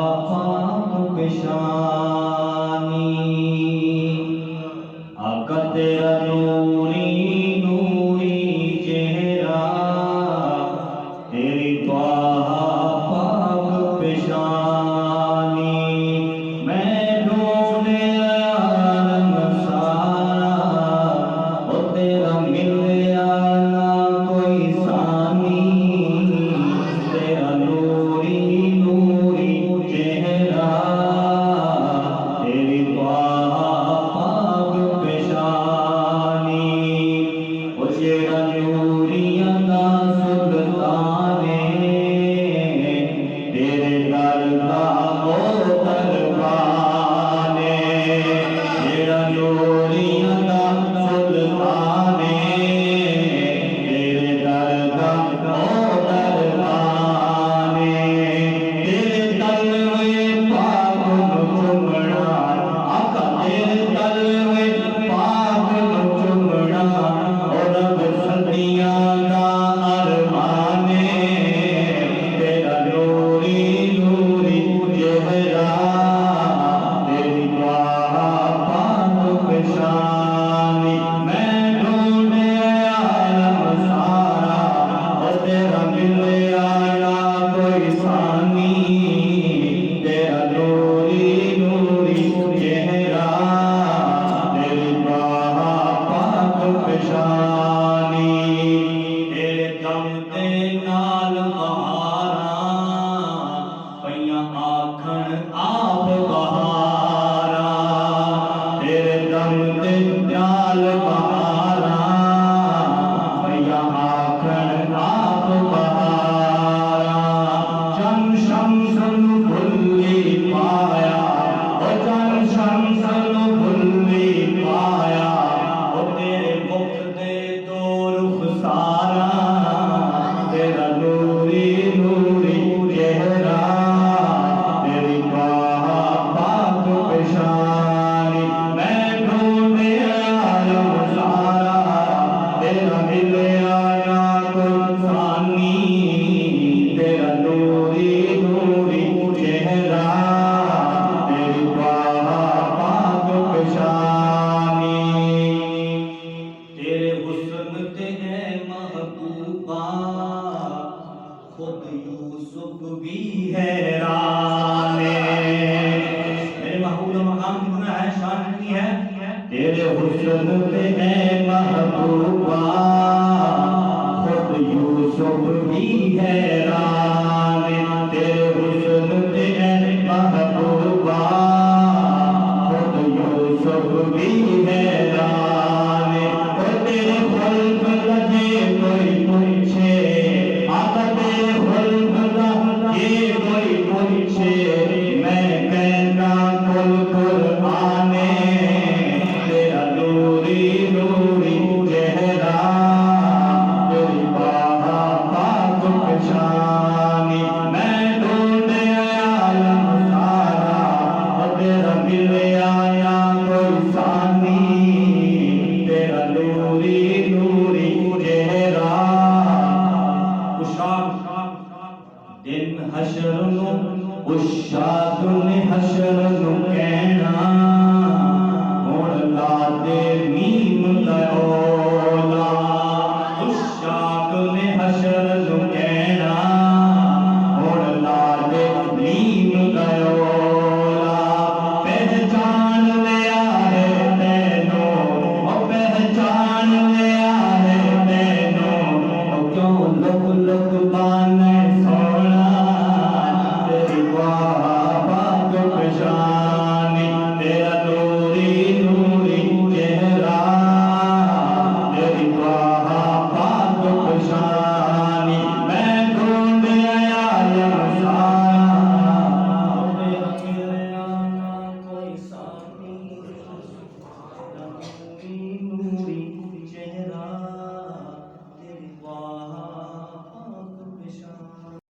पाक पेशानी आका तेरा नूरी नूरी चेहरा तेरी त्वाहा पाक पेशानी मैं ढूंढे आलम सारा ओ तेरा मिलया ना कोई सानी तेरा नूरी नूरी चेहरा तेरी त्वाहा पाक पेशानी ओ जेड़ा नूरियां दा सुल्ताने तेरे दर दा ओ दरबाने जेड़ा नूरियां दा सुल्ताने तेरे दर दा ओ दरबाने तेरे तलवे पाक चुमड़ा आका तेरे तलवे पाक चुमड़ा और रब सदियां दा अरमाने तेरा नूरी नूरी चेहरा तेरी त्वाहा पाक पेशानी मैं ढूंढे आलम सारा और तेरा मिलया ना कोई सानी तेरा नूरी नूरी चेहरा तेरी त्वाहा पाक पेशानी तेरे दम दे नाल बहारा पईयां आखण आप बहारा तेरे दम दे नाल बहारा पईयां आखण आप बहारा चन शम्स नूं भुल्ली पाया ओ चन शम्स नूं भुल्ली पाया ओ तेरे मुख दे दो रुख सारा तेरा नूरी नूरी चेहरा तेरी त्वाहा पाक पेशानी मैं ढूंढे आलम सारा तेरा मिलया ना कोई सानी तेरा नूरी नूरी चेहरा तेरी त्वाहा पाक पेशानी तेरे हुस्न ते है महबूबा खुद यूसुफ भी हैरान मेरे महबूब का मकाम कितना है, शान कितनी है। तेरे हुस्न पे है महबूबा खुद यूसुफ भी हैरान तेरे हुस्न पे है महबूबा खुद यूसुफ भी हैरान और तेरे खुल्क लगे कोई पूछे आका तेरे खुल्क लगे कोई पूछे मैं कहना कुल कुराने तेरा नूरी नूरी चेहरा तेरी त्वाहा पाक पेशानी मैं ढूंढे आलम सारा और तेरा मिलया ना कोई सानी तेरा नूरी नूरी चेहरा दिन हशर नूं उशाद ने हशर नूं कहना हुण ला दे मीम दा ओला उशाद ने हशर नूं कहना हुण ला दे मीम दा ओला पहचान लिया है तैनू ओ पहचान लिया है तैनू ओ क्यों लुक लुक बान